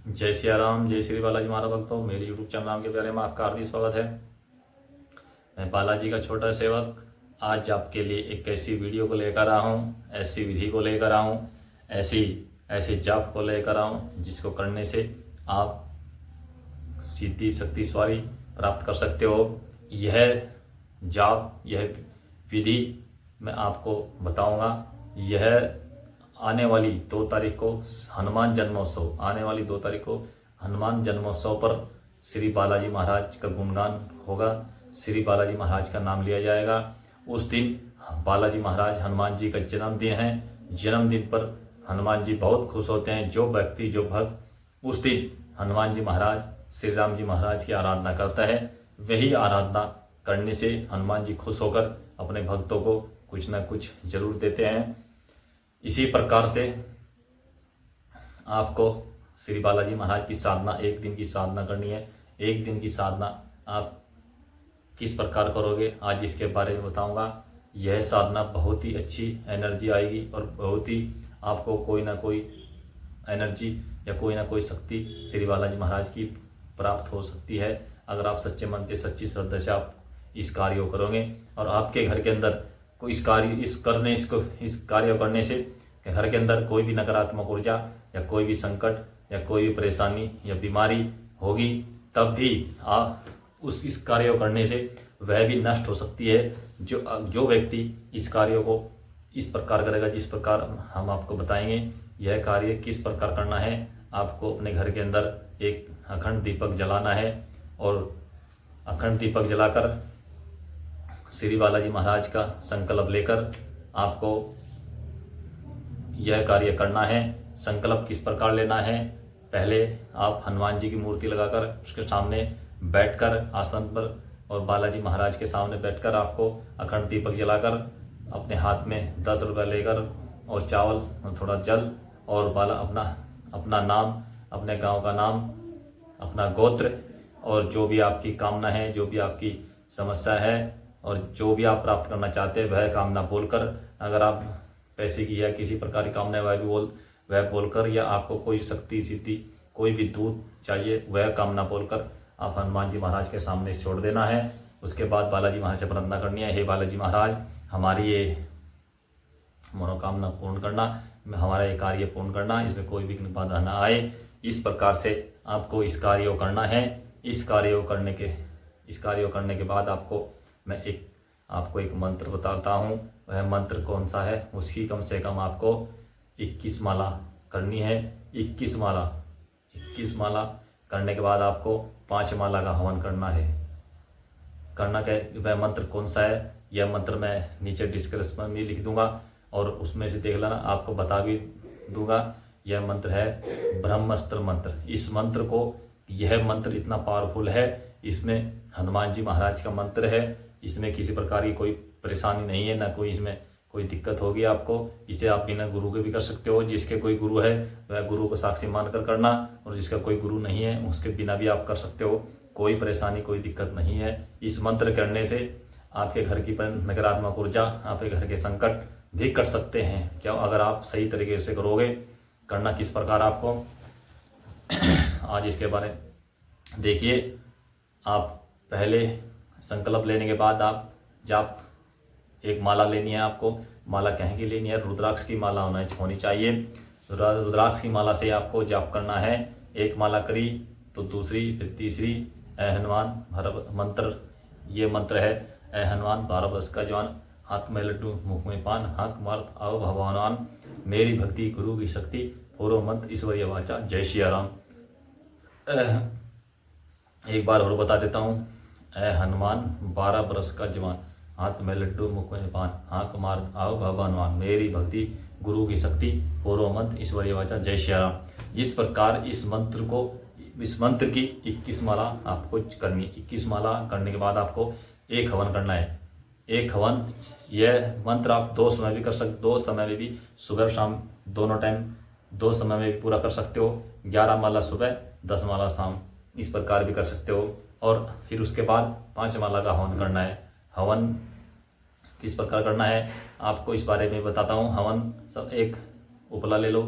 जय सिया राम, जय श्री बालाजी महाराज भक्तों। मेरे यूट्यूब चैनल नाम के प्यारे में आपका हार्दिक स्वागत है। मैं बालाजी का छोटा सेवक आज आपके लिए एक ऐसी वीडियो को लेकर आया हूँ, ऐसी विधि को लेकर आया हूँ, ऐसे जाप को लेकर आया हूँ जिसको करने से आप सीधी शक्ति स्वारी प्राप्त कर सकते हो। यह जाप, यह विधि मैं आपको बताऊंगा। यह आने वाली 2 तारीख को हनुमान जन्मोत्सव, आने वाली 2 तारीख को हनुमान जन्मोत्सव पर श्री बालाजी महाराज का गुणगान होगा, श्री बालाजी महाराज का नाम लिया जाएगा। उस दिन बालाजी महाराज हनुमान जी का जन्मदिन है। जन्मदिन पर हनुमान जी बहुत खुश होते हैं। जो व्यक्ति, जो भक्त उस दिन हनुमान जी महाराज, श्री राम जी महाराज की आराधना करता है, वही आराधना करने से हनुमान जी खुश होकर अपने भक्तों को कुछ ना कुछ जरूर देते हैं। इसी प्रकार से आपको श्री बालाजी महाराज की साधना, 1 दिन की साधना करनी है। 1 दिन की साधना आप किस प्रकार करोगे आज इसके बारे में बताऊंगा। यह साधना बहुत ही अच्छी एनर्जी आएगी और बहुत ही आपको कोई ना कोई एनर्जी या कोई ना कोई शक्ति श्री बालाजी महाराज की प्राप्त हो सकती है अगर आप सच्चे मन से, सच्ची श्रद्धा से आप इस कार्य को करोगे। और आपके घर के अंदर कोई इस कार्य करने से घर के अंदर कोई भी नकारात्मक ऊर्जा या कोई भी संकट या कोई भी परेशानी या बीमारी होगी, तब भी आप इस कार्य को करने से वह भी नष्ट हो सकती है। जो व्यक्ति इस कार्य को इस प्रकार करेगा जिस प्रकार हम आपको बताएंगे। यह कार्य किस प्रकार करना है, आपको अपने घर के अंदर एक अखंड दीपक जलाना है और अखंड दीपक जलाकर श्री बालाजी महाराज का संकल्प लेकर आपको यह कार्य करना है। संकल्प किस प्रकार लेना है, पहले आप हनुमान जी की मूर्ति लगाकर उसके सामने बैठकर आसन पर और बालाजी महाराज के सामने बैठकर आपको अखंड दीपक जलाकर अपने हाथ में 10 रुपये लेकर और चावल और थोड़ा जल और अपना नाम, अपने गांव का नाम, अपना गोत्र और जो भी आपकी कामना है, जो भी आपकी समस्या है और जो भी आप प्राप्त करना चाहते हैं वह कामना बोलकर, अगर आप पैसे की या किसी प्रकार की कामना है वह बोलकर, या आपको कोई शक्ति सिद्धि कोई भी दूत चाहिए वह कामना बोलकर आप हनुमान जी महाराज के सामने छोड़ देना है। उसके बाद बालाजी महाराज से प्रार्थना करनी है, हे बालाजी महाराज हमारी ये मनोकामना पूर्ण करना, हमारा ये कार्य पूर्ण करना, इसमें कोई भी बाधा ना आए। इस प्रकार से आपको इस कार्य को करना है। इस कार्य को करने के बाद मैं आपको एक मंत्र बताता हूँ। वह मंत्र कौन सा है, उसकी कम से कम आपको 21 माला करनी है। 21 माला करने के बाद आपको 5 माला का हवन करना है। वह मंत्र कौन सा है, यह मंत्र मैं नीचे डिस्क्रिप्शन में लिख दूंगा और उसमें से देख लेना, आपको बता भी दूंगा। यह मंत्र है ब्रह्मास्त्र मंत्र। यह मंत्र इतना पावरफुल है, इसमें हनुमान जी महाराज का मंत्र है। इसमें किसी प्रकार की कोई परेशानी नहीं है, ना कोई इसमें कोई दिक्कत होगी आपको। इसे आप बिना गुरु के भी कर सकते हो। जिसके कोई गुरु है वह गुरु को साक्षी मानकर करना, और जिसका कोई गुरु नहीं है उसके बिना भी आप कर सकते हो। कोई परेशानी, कोई दिक्कत नहीं है। इस मंत्र करने से आपके घर की नकारात्मक ऊर्जा, आपके घर के संकट भी कट सकते हैं। क्या अगर आप सही तरीके से करोगे। करना किस प्रकार आपको आज इसके बारे देखिए। आप पहले संकल्प लेने के बाद आप जाप एक माला लेनी है। आपको माला कहीं की लेनी है, रुद्राक्ष की माला होनी चाहिए। रुद्राक्ष की माला से आपको जाप करना है। एक माला करी तो दूसरी, फिर तीसरी। ऐ हनुमान मंत्र, ये मंत्र है, ऐ हनुमान 12 वर्ष का जवान, हाथ में लड्डू मुख में पान, हाथ मार्त आओ भगवान, मेरी भक्ति गुरु की शक्ति, पूर्व मंत्र ईश्वरीय वाचा, जय सिया राम। एक बार और बता देता हूँ। ऐ हनुमान 12 वर्ष का जवान, हाथ में लड्डू मुख में पान, हाँक मार आओ भगवान, मेरी भक्ति गुरु की शक्ति, पूर्व मंत्र ईश्वरीय वाचा, जय श्री राम। इस प्रकार इस मंत्र की 21 माला आपको करनी है। 21 माला करने के बाद आपको एक हवन करना है। एक हवन, यह मंत्र आप 2 समय भी कर सकते, 2 समय में भी, सुबह शाम दोनों टाइम 2 समय में भी पूरा कर सकते हो। 11 माला सुबह, 10 माला शाम, इस प्रकार भी कर सकते हो। और फिर उसके बाद 5 माला का हवन करना है। हवन किस प्रकार करना है आपको इस बारे में बताता हूँ। हवन सब एक उपला ले लो,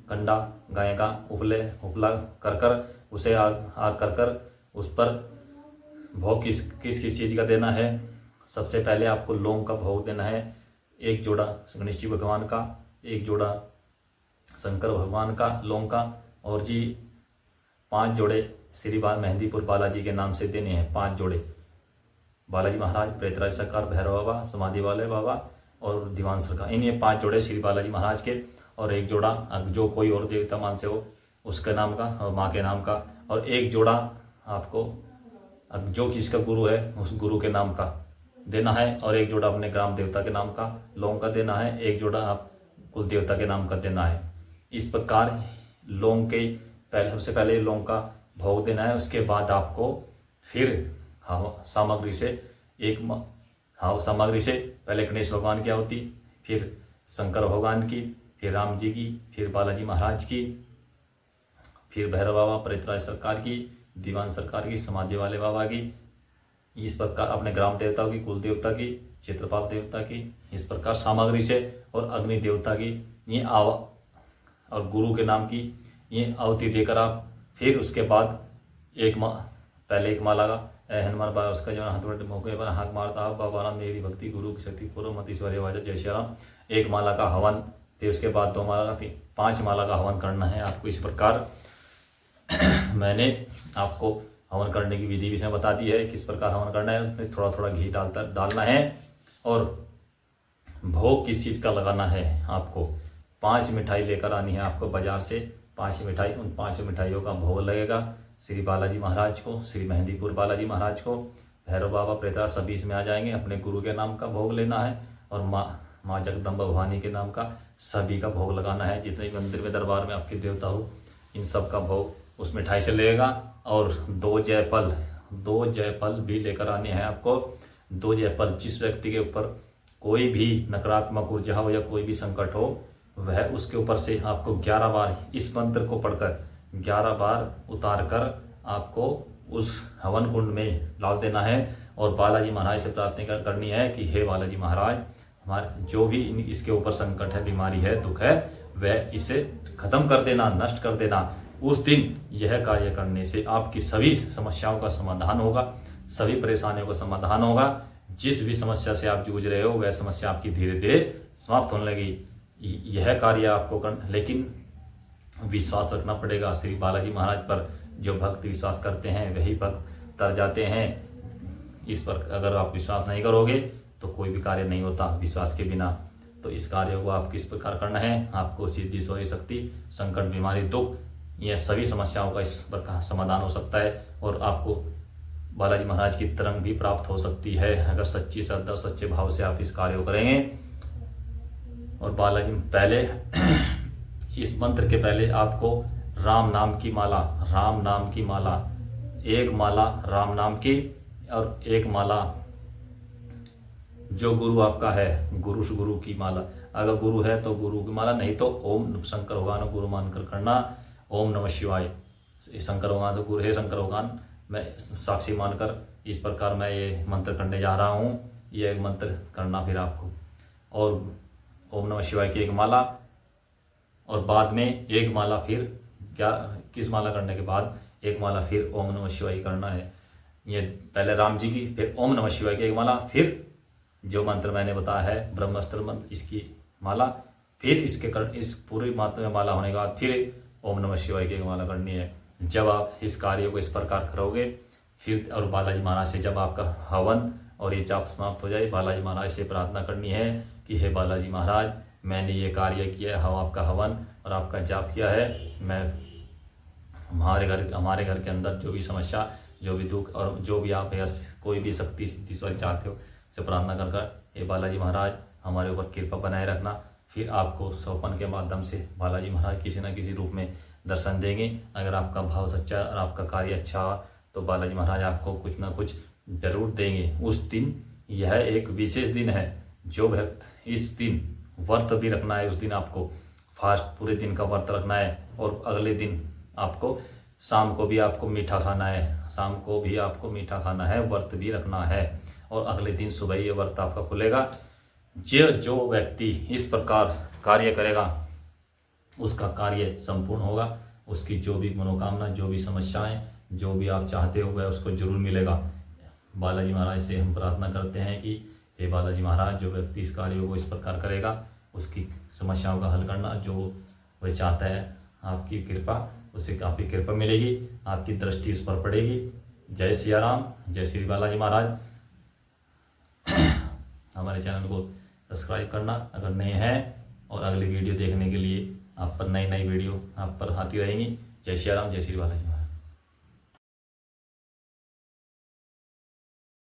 कंडा गाय का उपला कर कर उसे आग कर कर उस पर भोग किस किस चीज़ का देना है। सबसे पहले आपको लौंग का भोग देना है, 1 जोड़ा गणेश जी भगवान का, 1 जोड़ा शंकर भगवान का लौंग का, और जी 5 जोड़े श्री मेहंदीपुर बालाजी के नाम से देने हैं। 5 जोड़े बालाजी महाराज, प्रेतराज सरकार, भैरव बाबा, समाधि वाले बाबा और दीवान सरकार, इन ये 5 जोड़े श्री बालाजी महाराज के, और 1 जोड़ा जो कोई और देवता मान से हो उसके नाम का और माँ के नाम का, और 1 जोड़ा आपको जो किसका गुरु है उस गुरु के नाम का देना है, और 1 जोड़ा अपने ग्राम देवता के नाम का लौंग का देना है, 1 जोड़ा आप कुल देवता के नाम का देना है। इस प्रकार लौंग के सबसे पहले लौंग का भोग देना है। उसके बाद आपको फिर सामग्री से पहले गणेश भगवान की आहुति, फिर शंकर भगवान की, फिर राम जी की, फिर बालाजी महाराज की, फिर भैरव बाबा, प्रेतराज सरकार की, दीवान सरकार की, समाधि वाले बाबा की, इस प्रकार अपने ग्राम देवता की, कुल देवता की, क्षेत्रपाल देवता की, इस प्रकार सामग्री से, और अग्नि देवता की ये और गुरु के नाम की ये आहुति देकर आप फिर उसके बाद पहले एक माला का हनुमान बाबा उसका जो हाथ मौके पर हाथ मारता है, बाबा राम मेरी भक्ति गुरु की शक्ति पूर्व मत ईश्वरी आवाज जय श्री राम। 1 माला का हवन, फिर उसके बाद 2 माला का 5 माला का हवन करना है आपको। इस प्रकार मैंने आपको हवन करने की विधि विषय बता दी है, किस प्रकार हवन करना है। फिर थोड़ा थोड़ा घी डालना है, और भोग किस चीज़ का लगाना है आपको। 5 मिठाई लेकर आनी है आपको बाजार से, 5 मिठाई, उन 5 मिठाइयों का भोग लगेगा श्री बालाजी महाराज को, श्री मेहंदीपुर बालाजी महाराज को, भैरव बाबा, प्रेतराज सभी इसमें आ जाएंगे। अपने गुरु के नाम का भोग लेना है, और माँ जगदम्बा भवानी के नाम का सभी का भोग लगाना है। जितने भी मंदिर में दरबार में आपके देवता हो इन सब का भोग उस मिठाई से लगेगा। और 2 जयफल भी लेकर आने हैं आपको। 2 जयफल, जिस व्यक्ति के ऊपर कोई भी नकारात्मक ऊर्जा हो या कोई भी संकट हो, वह उसके ऊपर से आपको 11 बार इस मंत्र को पढ़कर 11 बार उतार कर आपको उस हवन कुंड में डाल देना है, और बालाजी महाराज से प्रार्थना करनी है कि हे बालाजी महाराज, हमारे जो भी इसके ऊपर संकट है, बीमारी है, दुख है, वह इसे खत्म कर देना, नष्ट कर देना। उस दिन यह कार्य करने से आपकी सभी समस्याओं का समाधान होगा, सभी परेशानियों का समाधान होगा। जिस भी समस्या से आप जूझ रहे हो वह समस्या आपकी धीरे धीरे समाप्त होने लगी। यह कार्य आपको लेकिन विश्वास रखना पड़ेगा श्री बालाजी महाराज पर। जो भक्त विश्वास करते हैं वही भक्त तर जाते हैं। इस पर अगर आप विश्वास नहीं करोगे तो कोई भी कार्य नहीं होता विश्वास के बिना। तो इस कार्य को आप किस प्रकार करना है, आपको सिद्धि सोई शक्ति, संकट, बीमारी, दुख, यह सभी समस्याओं का इस प्रकार समाधान हो सकता है, और आपको बालाजी महाराज की तरंग भी प्राप्त हो सकती है अगर सच्ची श्रद्धा और सच्चे भाव से आप इस कार्य को करेंगे। और बालाजी पहले इस मंत्र के पहले आपको राम नाम की माला, 1 माला राम नाम की, और 1 माला जो गुरु आपका है, गुरु की माला। अगर गुरु है तो गुरु की माला, नहीं तो ओम शंकर भगवान गुरु मानकर करना। ओम नमः शिवाय, शंकर भगवान तो गुरु है, शंकर भगवान मैं साक्षी मानकर इस प्रकार मैं ये मंत्र करने जा रहा हूँ। ये एक मंत्र करना फिर आपको, और ओम नमः शिवाय की 1 माला, और बाद में 1 माला फिर किस माला करने के बाद 1 माला फिर ओम नमः शिवाय करना है। ये पहले राम जी की, फिर ओम नमः शिवाय की 1 माला, फिर जो मंत्र मैंने बताया है ब्रह्मास्त्र मंत्र, इसकी माला, फिर इस पूरी मात्रा में माला होने के बाद फिर ओम नमः शिवाय की 1 माला करनी है। जब आप इस कार्य को इस प्रकार करोगे फिर, और बालाजी महाराज से जब आपका हवन और ये जाप समाप्त हो जाए, बालाजी महाराज से प्रार्थना करनी है कि हे बालाजी महाराज, मैंने ये कार्य किया है, आपका हवन और आपका जाप किया है। मैं हमारे घर के अंदर जो भी समस्या, जो भी दुख, और जो भी आप कोई भी शक्ति सिद्धि स्वर चाहते हो से प्रार्थना कर हे बालाजी महाराज हमारे ऊपर कृपा बनाए रखना। फिर आपको सौपन के माध्यम से बालाजी महाराज किसी न किसी रूप में दर्शन देंगे। अगर आपका भाव सच्चा और आपका कार्य अच्छा हो तो बालाजी महाराज आपको कुछ ना कुछ जरूर देंगे। उस दिन यह एक विशेष दिन है। जो भक्त इस दिन व्रत भी रखना है, उस दिन आपको फास्ट पूरे दिन का व्रत रखना है, और अगले दिन आपको शाम को भी आपको मीठा खाना है, शाम को भी आपको मीठा खाना है, व्रत भी रखना है, और अगले दिन सुबह ये व्रत आपका खुलेगा। जो व्यक्ति इस प्रकार कार्य करेगा उसका कार्य संपूर्ण होगा। उसकी जो भी मनोकामना, जो भी समस्याएं, जो भी आप चाहते हो वह उसको जरूर मिलेगा। बालाजी महाराज से हम प्रार्थना करते हैं कि हे बालाजी महाराज, जो व्यक्ति इस कार्य को इस प्रकार करेगा उसकी समस्याओं का हल करना जो वह चाहता है, आपकी कृपा, उससे काफ़ी कृपा मिलेगी, आपकी दृष्टि उस पर पड़ेगी। जय सिया राम, जय श्री बालाजी महाराज। हमारे चैनल को सब्सक्राइब करना अगर नए हैं, और अगली वीडियो देखने के लिए आप पर नई वीडियो आप पर आती रहेंगी। जय सिया राम, जय श्री बालाजी महाराज।